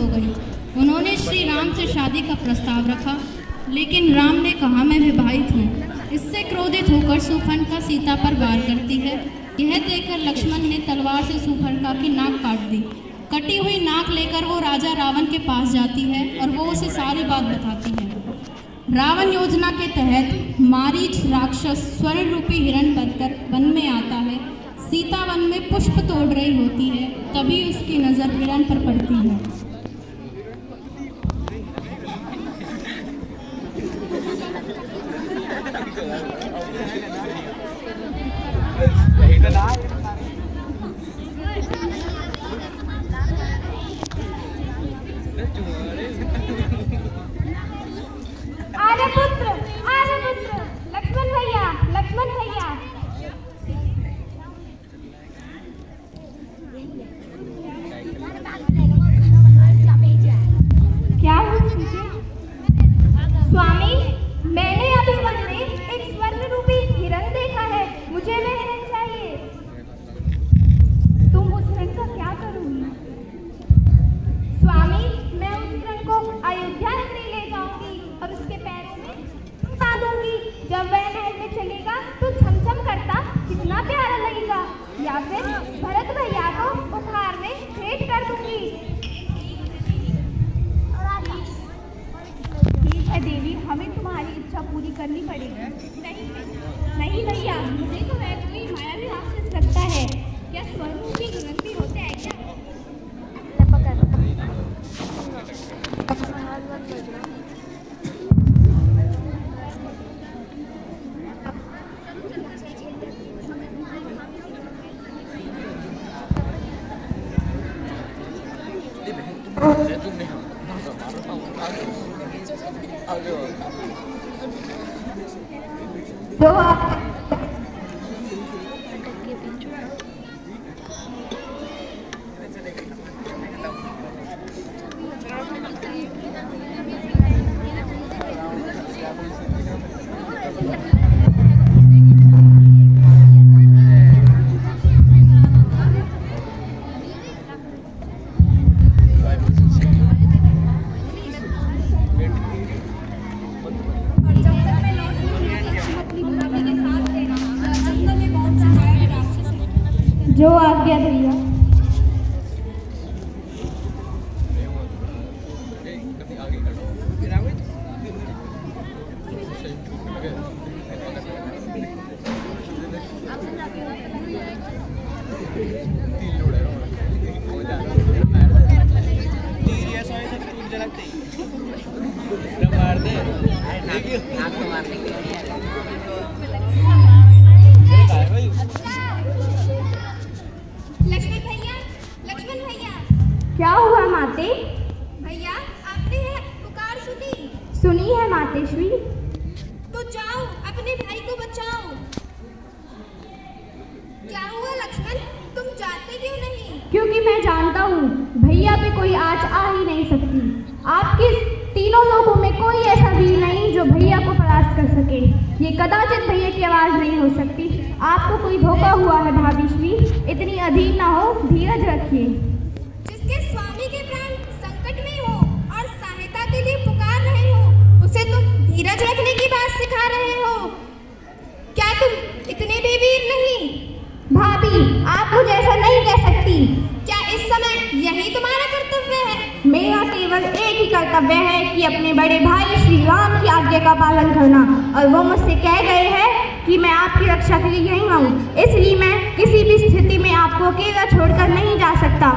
हो गई। उन्होंने श्री राम से शादी का प्रस्ताव रखा, लेकिन राम ने कहा मैं विवाहित हूँ। इससे क्रोधित होकर शूर्पणखा सीता पर वार करती है। यह देखकर लक्ष्मण ने तलवार से शूर्पणखा की नाक काट दी। कटी हुई नाक लेकर वो राजा रावण के पास जाती है और वो उसे सारी बात बताती है। रावण योजना के तहत मारीच राक्षस स्वर्ण रूपी हिरण बनकर वन में आता है। सीता वन में पुष्प तोड़ रही होती है, तभी उसकी नज़र हिरण पर पड़ती है। आर्यपुत्र, आर्यपुत्र, लक्ष्मण भैया, लक्ष्मण भैया। क्या हुआ तुझे? स्वामी, मैंने अभी वन में एक स्वर्ण रूपी हिरण देखा है। मुझे वह हिरण चाहिए। तुम उस हिरण का क्या करोगी? स्वामी, मैं उस हिरण को अयोध्या नगरी ले जाऊंगी और उसके पैरों में बांधूंगी। जब वह महल में चलेगा तो छमछम करता कितना प्यारा लगेगा। या फिर भरत भैया को उपहार में भेंट कर दूंगी। ठीक है देवी, हमें तुम्हारी इच्छा पूरी करनी पड़ेगी। नहीं भैया, मुझे तो वह कोई मायावी राक्षस लगता है। क्या स्वर्ण की हिरण भी होते हैं क्या? तो जो आज्ञा भैया। क्या हुआ माते? भैया, आपने यह पुकार सुनी? सुनी है मातेश्री। तो जाओ, अपने भाई को बचाओ। क्या हुआ लक्ष्मण, तुम जाते क्यों नहीं? क्योंकि मैं जानता हूँ भैया पे कोई आँच आ ही नहीं सकती। आपके तीनों लोगों में कोई ऐसा वीर नहीं जो भैया को परास्त कर सके। ये कदाचित भैया की आवाज़ नहीं हो सकती। आपको कोई धोखा हुआ है भाभीश्री। इतनी अधीर ना हो, धीरज रखिए। जिसके स्वामी के प्राण संकट में हो और सहायता के लिए पुकार रहे हो, उसे तुम धीरज रखने की बात सिखा रहे हो। क्या तुम इतने भी वीर नहीं? भाभी, आप मुझे ऐसा नहीं कह सकती। क्या इस समय यही तुम्हारा कर्तव्य है? मेरा केवल एक ही कर्तव्य है कि अपने बड़े भाई श्री राम की आज्ञा का पालन करना, और वो मुझसे कह गए हैं कि मैं आपकी रक्षा के लिए यहीं आऊँ। इसलिए मैं किसी भी स्थिति में आपको अकेला छोड़कर नहीं जा सकता।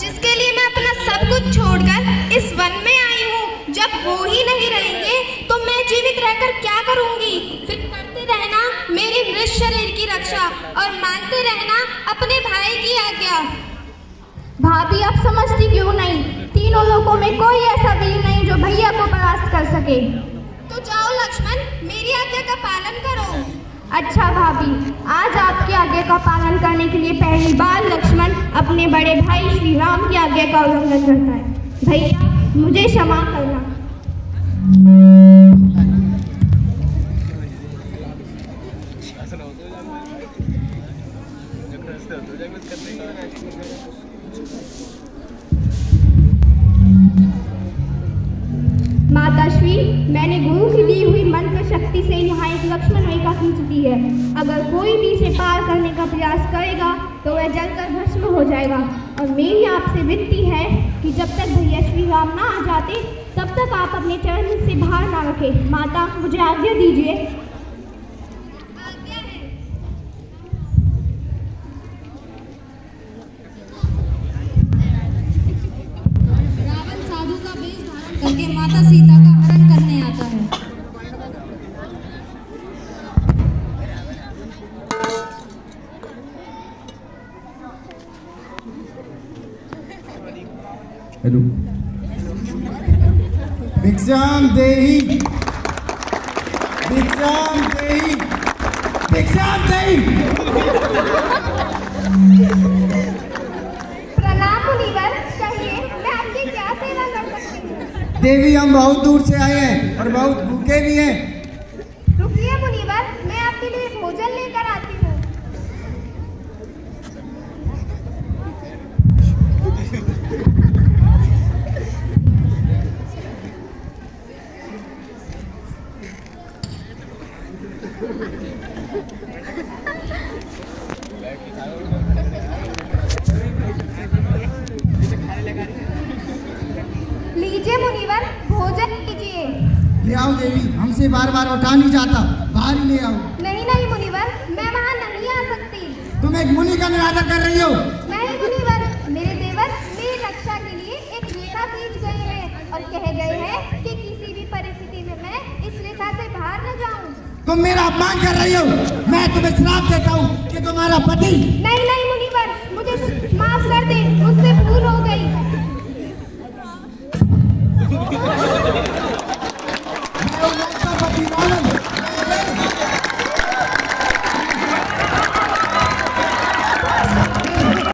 जिसके लिए मैं अपना सब कुछ छोड़कर इस वन में आई हूँ, जब वो ही नहीं रहेंगे तो मैं जीवित रहकर क्या करूँगी? फिर करते रहना मेरे मृत शरीर की रक्षा और मानते रहना अपने भाई की आज्ञा। भाभी, आप समझती क्यों नहीं? तीनों लोगों में कोई ऐसा वीर नहीं जो भैया को परास्त कर सके। तो जाओ लक्ष्मण, मेरी आज्ञा का पालन करो। अच्छा भाभी, आज आपकी आज्ञा का पालन करने के लिए पहली बार लक्ष्मण अपने बड़े भाई श्री राम की आज्ञा का उल्लंघन करता है। भैया, मुझे क्षमा करना। शक्ति से यहाँ एक लक्ष्मण रेखा खींचती है। अगर कोई भी इसे पार करने का प्रयास करेगा तो वह जलकर भस्म हो जाएगा। और मेरी आपसे विनती है कि जब तक भैया श्री राम ना आ जाते तब तक आप अपने चरण से बाहर ना रखें। माता, मुझे आज्ञा दीजिए। रावण साधु का वेश धारण करके माता सीता का हरण करने आता है। हेलो। भिक्षाम देहि, भिक्षाम देहि, भिक्षाम देहि। प्रणाम मुनिवर, कहिए मैं आपकी क्या सेवा कर सकती हूँ? देवी, हम बहुत दूर से आए हैं और बहुत भूखे भी हैं। रुकिए मुनिवर, मैं आपके लिए भोजन लेकर आती हूँ। लीजिए मुनिवर, भोजन लीजिए। ले आओ देवी, हमसे बार बार उठा नहीं जाता, बाहर ही ले आओ। नहीं नहीं मुनिवर, मैं वहाँ नहीं आ सकती। तुम एक मुनि का निरादर कर रही हो। नहीं मुनिवर, मेरे देवर मेरी रक्षा के लिए एक रेखा खींच गए हैं और कह गए हैं कि किसी भी परिस्थिति में मैं इस रेखा से बाहर न जाऊं। तुम मेरा अपमान कर रही हो। मैं तुम्हें श्राप देता हूँ कि तुम्हारा पति। नहीं नहीं मुनिवर, मुझे माफ कर दे, मुझसे भूल